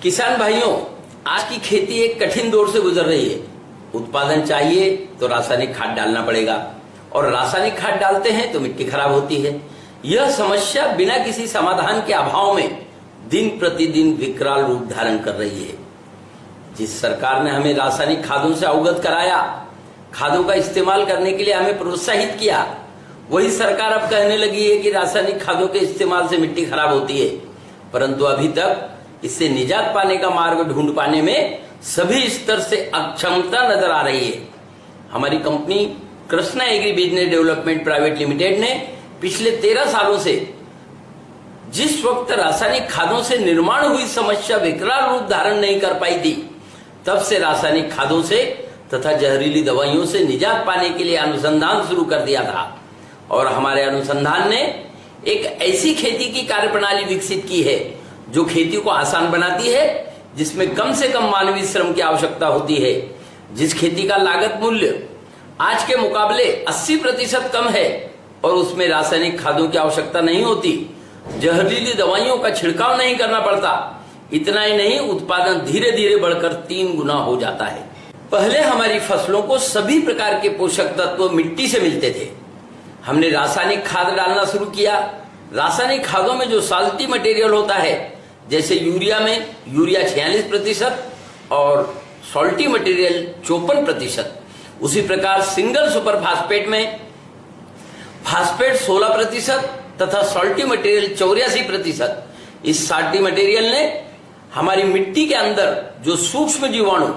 किसान भाइयों, आज की खेती एक कठिन दौर से गुजर रही है। उत्पादन चाहिए तो रासायनिक खाद डालना पड़ेगा और रासायनिक खाद डालते हैं तो मिट्टी खराब होती है। यह समस्या बिना किसी समाधान के अभाव में दिन प्रतिदिन विकराल रूप धारण कर रही है। जिस सरकार ने हमें रासायनिक खादों से अवगत कराया, खादों का इस्तेमाल करने के लिए हमें प्रोत्साहित किया, वही सरकार अब कहने लगी है कि रासायनिक खादों के इस्तेमाल से मिट्टी खराब होती है। परंतु अभी तक इससे निजात पाने का मार्ग ढूंढ पाने में सभी स्तर से अक्षमता नजर आ रही है। हमारी company Krishna agri business development private limited ने पिछले 13 सालों से जिस वक्त रासायनिक खादों से निर्माण हुई समस्या विकराल रूप धारण नहीं कर पाई थी, तब से रासायनिक खादों से तथा जहरीली दवाइयों से निजात पाने के लिए अनुसंधान शुरू कर दिया था। और हमारे अनुसंधान ने एक ऐसी खेती की कार्यप्रणाली विकसित की है जो खेती को आसान बनाती है, जिसमें कम से कम मानवीय श्रम की आवश्यकता होती है। जिस खेती का लागत मूल्य आज के मुकाबले 80% कम है और उसमें रासायनिक खादों की आवश्यकता नहीं होती, जहरीली दवाइयों का छिड़काव नहीं करना पड़ता, इतना ही नहीं, उत्पादन धीरे धीरे बढ़कर 3 गुना हो जाता है। पहले हमारी फसलों को सभी प्रकार के पोषक तत्व मिट्टी से मिलते थे। हमने रासायनिक खाद डालना शुरू किया। रासायनिक खादों में जो साल्टी मटेरियल होता है, जैसे यूरिया में यूरिया 46% और सॉल्टी मटेरियल 54%, उसी प्रकार सिंगल सुपर फास्फेट में फास्फेट 16% तथा सॉल्टी मटेरियल 84%। इस साल्टी मटेरियल ने हमारी मिट्टी के अंदर जो सूक्ष्म जीवाणु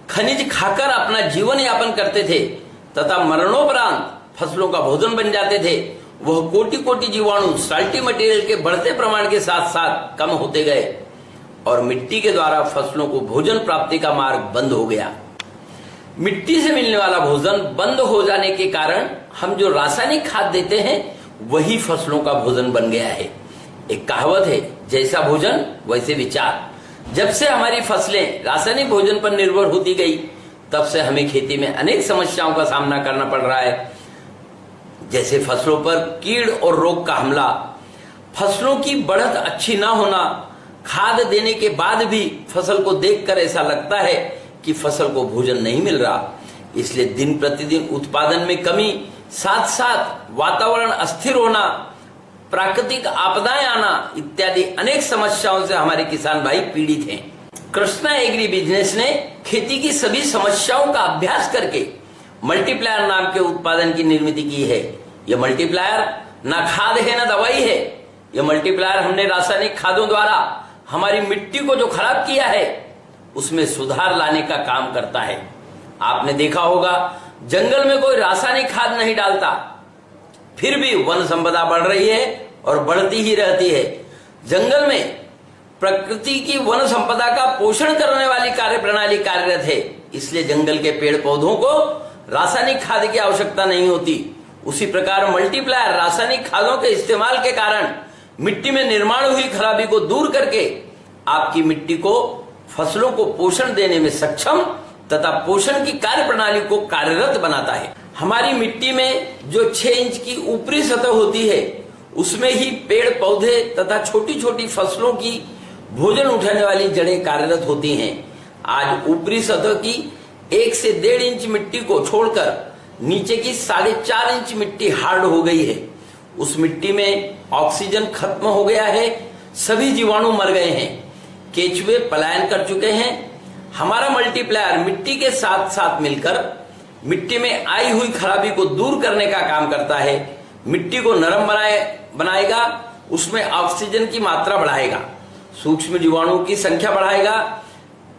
खनिज खाकर अपना जीवन यापन करते थे तथा मरणोपरांत फसलों का भोजन बन जाते थे, वह कोटि कोटि जीवाणु साल्टी मटेरियल के बढ़ते प्रमाण के साथ साथ कम होते गए और मिट्टी के द्वारा फसलों को भोजन प्राप्ति का मार्ग बंद हो गया। मिट्टी से मिलने वाला भोजन बंद हो जाने के कारण हम जो रासायनिक खाद देते हैं वही फसलों का भोजन बन गया है। एक कहावत है, जैसा भोजन वैसे विचार। जब से हमारी फसलें रासायनिक भोजन पर निर्भर होती गई, तब से हमें खेती में अनेक समस्याओं का सामना करना पड़ रहा है, जैसे फसलों पर कीड़ और रोग का हमला, फसलों की बढ़त अच्छी ना होना, खाद देने के बाद भी फसल को देखकर ऐसा लगता है कि फसल को भोजन नहीं मिल रहा। इसलिए दिन प्रतिदिन उत्पादन में कमी, साथ साथ वातावरण अस्थिर होना, प्राकृतिक आपदाएं आना इत्यादि अनेक समस्याओं से हमारे किसान भाई पीड़ित हैं। कृष्णा एग्री बिजनेस ने खेती की सभी समस्याओं का अभ्यास करके मल्टीप्लायर नाम के उत्पादन की निर्मित की है। यह मल्टीप्लायर ना खाद है ना दवाई है। यह मल्टीप्लायर हमने रासायनिक खादों द्वारा हमारी मिट्टी को जो खराब किया है उसमें सुधार लाने का काम करता है। आपने देखा होगा, जंगल में कोई रासायनिक खाद नहीं डालता, फिर भी वन संपदा बढ़ रही है और बढ़ती ही रहती है। जंगल में प्रकृति की वन संपदा का पोषण करने वाली कार्यप्रणाली कार्यरत है, इसलिए जंगल के पेड़ पौधों को रासायनिक खाद की आवश्यकता नहीं होती। उसी प्रकार मल्टीप्लायर रासायनिक खादों के इस्तेमाल के कारण मिट्टी में निर्माण हुई खराबी को दूर करके आपकी मिट्टी को फसलों को पोषण देने में सक्षम तथा पोषण की कार्यप्रणाली को कार्यरत बनाता है। हमारी मिट्टी में जो 6 इंच की ऊपरी सतह होती है, उसमें ही पेड़ पौधे तथा छोटी छोटी फसलों की भोजन उठाने वाली जड़ें कार्यरत होती हैं। आज ऊपरी सतह की 1 से 1.5 इंच मिट्टी को छोड़कर नीचे की 4.5 इंच मिट्टी हार्ड हो गई है। उस मिट्टी में ऑक्सीजन खत्म हो गया है, सभी जीवाणु मर गए हैं, केंचुए पलायन कर चुके हैं। हमारा मल्टीप्लायर मिट्टी के साथ साथ मिलकर मिट्टी में आई हुई खराबी को दूर करने का काम करता है। मिट्टी को नरम बनाएगा, उसमें ऑक्सीजन की मात्रा बढ़ाएगा, सूक्ष्म जीवाणुओं की संख्या बढ़ाएगा।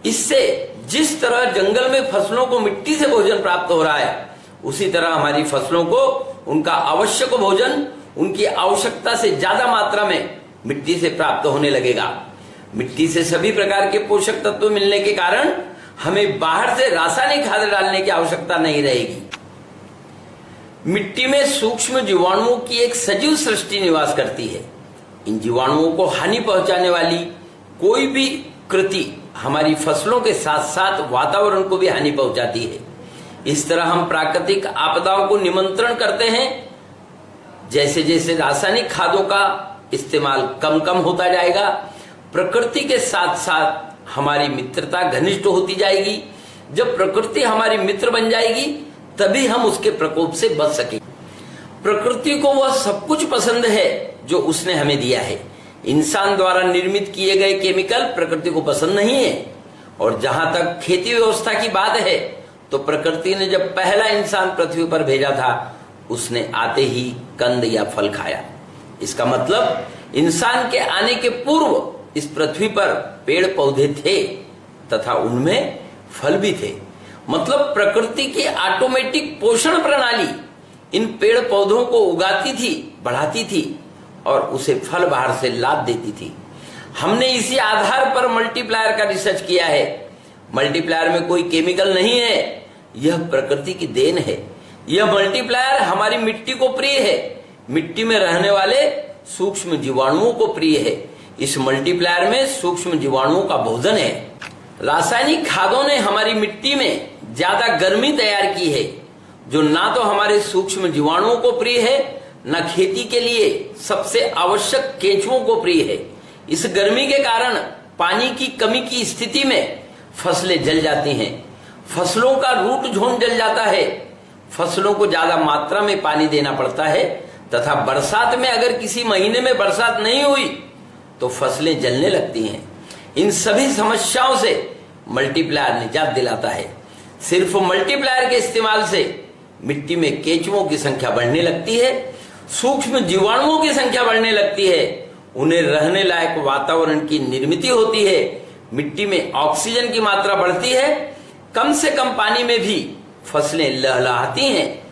इससे जिस तरह जंगल में फसलों को मिट्टी से भोजन प्राप्त हो रहा है, उसी तरह हमारी फसलों को उनका आवश्यक भोजन उनकी आवश्यकता से ज्यादा मात्रा में मिट्टी से प्राप्त होने लगेगा। मिट्टी से सभी प्रकार के पोषक तत्व मिलने के कारण हमें बाहर से रासायनिक खाद डालने की आवश्यकता नहीं रहेगी। मिट्टी में सूक्ष्म जीवाणुओं की एक सजीव सृष्टि निवास करती है। इन जीवाणुओं को हानि पहुंचाने वाली कोई भी कृति हमारी फसलों के साथ साथ वातावरण को भी हानि पहुंचाती है। इस तरह हम प्राकृतिक आपदाओं को निमंत्रण करते हैं। जैसे जैसे रासायनिक खादों का इस्तेमाल कम कम होता जाएगा, प्रकृति के साथ साथ हमारी मित्रता घनिष्ठ होती जाएगी। जब प्रकृति हमारी मित्र बन जाएगी तभी हम उसके प्रकोप से बच सकेंगे। प्रकृति को वह सब कुछ पसंद है जो उसने हमें दिया है। इंसान द्वारा निर्मित किए गए केमिकल प्रकृति को पसंद नहीं है। और जहां तक खेती व्यवस्था की बात है तो प्रकृति ने जब पहला इंसान पृथ्वी पर भेजा था उसने आते ही कंद या फल खाया। इसका मतलब इंसान के आने के पूर्व इस पृथ्वी पर पेड़ पौधे थे तथा उनमें फल भी थे। मतलब प्रकृति की ऑटोमेटिक पोषण प्रणाली इन पेड़ पौधों को उगाती थी, बढ़ाती थी और उसे फल बाहर से लाद देती थी। हमने इसी आधार पर मल्टीप्लायर का रिसर्च किया है। मल्टीप्लायर में कोई केमिकल नहीं है, यह प्रकृति की देन है। यह मल्टीप्लायर हमारी मिट्टी को प्रिय है, मिट्टी में रहने वाले सूक्ष्म जीवाणुओं को प्रिय है। इस मल्टीप्लायर में सूक्ष्म जीवाणुओं का भोजन है। रासायनिक खादों ने हमारी मिट्टी में ज्यादा गर्मी तैयार की है जो ना तो हमारे सूक्ष्म जीवाणुओं को प्रिय है न खेती के लिए सबसे आवश्यक केंचुओं को प्रिय है। इस गर्मी के कारण पानी की कमी की स्थिति में फसलें जल जाती हैं, फसलों का रूट झोंड जल जाता है, फसलों को ज्यादा मात्रा में पानी देना पड़ता है तथा बरसात में अगर किसी महीने में बरसात नहीं हुई तो फसलें जलने लगती हैं। इन सभी समस्याओं से मल्टीप्लायर निजात दिलाता है। सिर्फ मल्टीप्लायर के इस्तेमाल से मिट्टी में केंचुओं की संख्या बढ़ने लगती है, सूक्ष्म जीवाणुओं की संख्या बढ़ने लगती है, उन्हें रहने लायक वातावरण की निर्मित होती है, मिट्टी में ऑक्सीजन की मात्रा बढ़ती है, कम से कम पानी में भी फसलें लहलहाती हैं।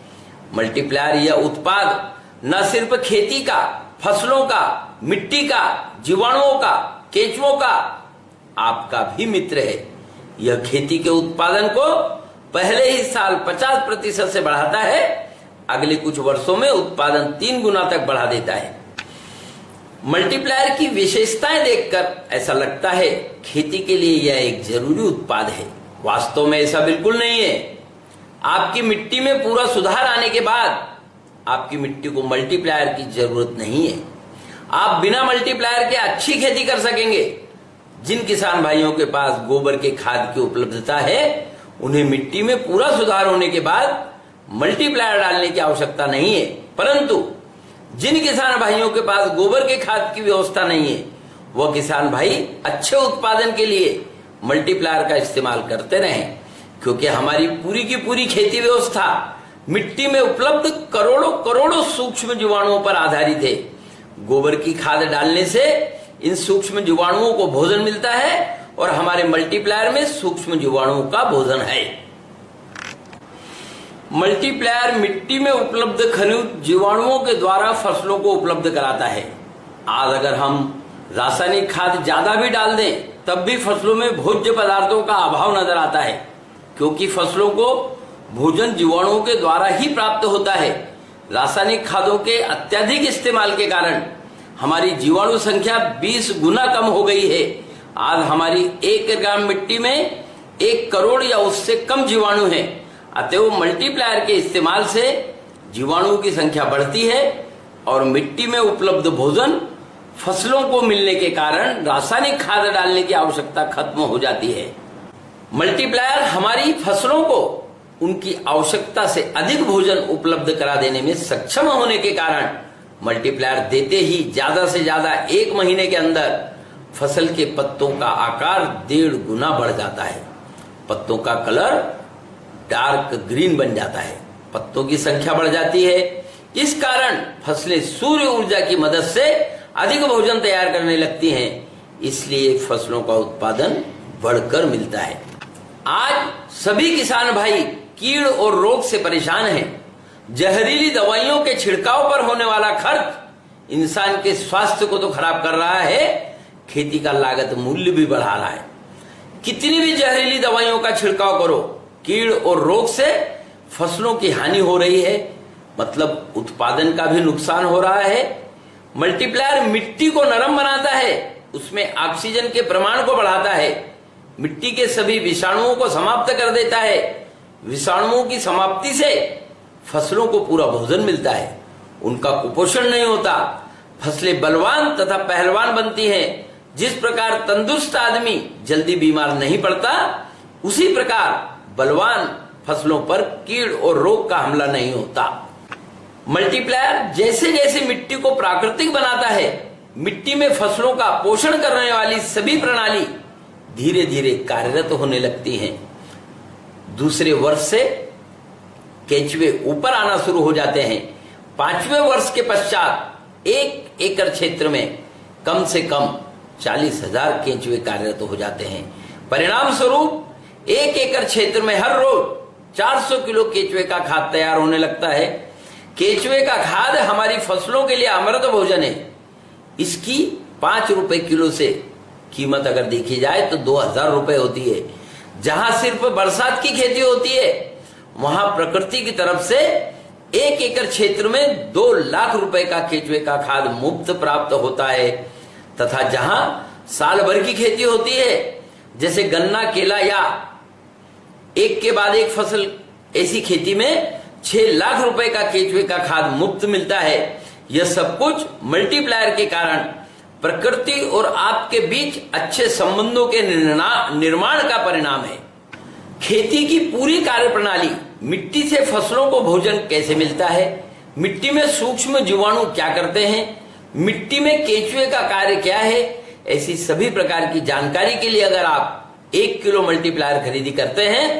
मल्टीप्लायर यह उत्पाद न सिर्फ खेती का, फसलों का, मिट्टी का, जीवाणुओं का, केंचुओं का, आपका भी मित्र है। यह खेती के उत्पादन को पहले ही साल 50% से बढ़ाता है, अगले कुछ वर्षों में उत्पादन 3 गुना तक बढ़ा देता है। मल्टीप्लायर की विशेषताएं देखकर ऐसा लगता है खेती के लिए यह एक जरूरी उत्पाद है। वास्तव में ऐसा बिल्कुल नहीं है। आपकी मिट्टी में पूरा सुधार आने के बाद आपकी मिट्टी को मल्टीप्लायर की जरूरत नहीं है। आप बिना मल्टीप्लायर के अच्छी खेती कर सकेंगे। जिन किसान भाइयों के पास गोबर के खाद की उपलब्धता है उन्हें मिट्टी में पूरा सुधार होने के बाद मल्टीप्लायर डालने की आवश्यकता नहीं है। परंतु जिन किसान भाइयों के पास गोबर के खाद की व्यवस्था नहीं है वह किसान भाई अच्छे उत्पादन के लिए मल्टीप्लायर का इस्तेमाल करते रहें, क्योंकि हमारी पूरी की पूरी खेती व्यवस्था मिट्टी में उपलब्ध करोड़ों करोड़ों सूक्ष्म जीवाणुओं पर आधारित है। गोबर की खाद डालने से इन सूक्ष्म जीवाणुओं को भोजन मिलता है और हमारे मल्टीप्लायर में सूक्ष्म जीवाणुओं का भोजन है। मल्टीप्लायर मिट्टी में उपलब्ध खनिज जीवाणुओं के द्वारा फसलों को उपलब्ध कराता है। आज अगर हम रासायनिक खाद ज्यादा भी डाल दें तब भी फसलों में भोज्य पदार्थों का अभाव नजर आता है, क्योंकि फसलों को भोजन जीवाणुओं के द्वारा ही प्राप्त होता है। रासायनिक खादों के अत्यधिक इस्तेमाल के कारण हमारी जीवाणु संख्या 20 गुना कम हो गई है। आज हमारी 1 ग्राम मिट्टी में 1 करोड़ या उससे कम जीवाणु हैं। अतएव मल्टीप्लायर के इस्तेमाल से जीवाणुओं की संख्या बढ़ती है और मिट्टी में उपलब्ध भोजन फसलों को मिलने के कारण रासायनिक खाद डालने की आवश्यकता खत्म हो जाती है। मल्टीप्लायर हमारी फसलों को उनकी आवश्यकता से अधिक भोजन उपलब्ध करा देने में सक्षम होने के कारण मल्टीप्लायर देते ही ज्यादा से ज्यादा 1 महीने के अंदर फसल के पत्तों का आकार 1.5 गुना बढ़ जाता है। पत्तों का कलर डार्क ग्रीन बन जाता है, पत्तों की संख्या बढ़ जाती है। इस कारण फसलें सूर्य ऊर्जा की मदद से अधिक भोजन तैयार करने लगती हैं, इसलिए फसलों का उत्पादन बढ़कर मिलता है। आज सभी किसान भाई कीड़ और रोग से परेशान हैं। जहरीली दवाइयों के छिड़काव पर होने वाला खर्च इंसान के स्वास्थ्य को तो खराब कर रहा है, खेती का लागत मूल्य भी बढ़ा रहा है। कितनी भी जहरीली दवाइयों का छिड़काव करो, कीड़ और रोग से फसलों की हानि हो रही है, मतलब उत्पादन का भी नुकसान हो रहा है। मल्टीप्लायर मिट्टी को नरम बनाता है, उसमें ऑक्सीजन के प्रमाण को बढ़ाता है, मिट्टी के सभी विषाणुओं को समाप्त कर देता है। विषाणुओं की समाप्ति से फसलों को पूरा भोजन मिलता है, उनका कुपोषण नहीं होता, फसलें बलवान तथा पहलवान बनती हैं जिस प्रकार तंदुरुस्त आदमी जल्दी बीमार नहीं पड़ता, उसी प्रकार बलवान फसलों पर कीड़ और रोग का हमला नहीं होता। मल्टीप्लायर जैसे जैसे मिट्टी को प्राकृतिक बनाता है, मिट्टी में फसलों का पोषण करने वाली सभी प्रणाली धीरे धीरे कार्यरत होने लगती हैं। दूसरे वर्ष से केंचुए ऊपर आना शुरू हो जाते हैं। 5वें वर्ष के पश्चात 1 एकड़ क्षेत्र में कम से कम 40,000 केंचुए कार्यरत हो जाते हैं। परिणाम स्वरूप 1 एकड़ क्षेत्र में हर रोज 400 किलो केंचुए का खाद तैयार होने लगता है। केंचुए का खाद हमारी फसलों के लिए अमृत भोजन है। इसकी 5 रुपए किलो से कीमत अगर देखी जाए तो 2,000 रुपए होती है। जहां सिर्फ बरसात की खेती होती है, वहां प्रकृति की तरफ से 1 एकड़ क्षेत्र में 2 लाख रुपए का केंचुए का खाद मुफ्त प्राप्त होता है। तथा जहां साल भर की खेती होती है, जैसे गन्ना, केला या एक के बाद एक फसल, ऐसी खेती में 6 लाख रुपए का केंचुए का खाद मुफ्त मिलता है। यह सब कुछ मल्टीप्लायर के कारण प्रकृति और आपके बीच अच्छे संबंधों के निर्माण का परिणाम है। खेती की पूरी कार्यप्रणाली, मिट्टी से फसलों को भोजन कैसे मिलता है, मिट्टी में सूक्ष्म जीवाणु क्या करते हैं, मिट्टी में केंचुए का कार्य क्या है, ऐसी सभी प्रकार की जानकारी के लिए अगर आप 1 किलो मल्टीप्लायर खरीदी करते हैं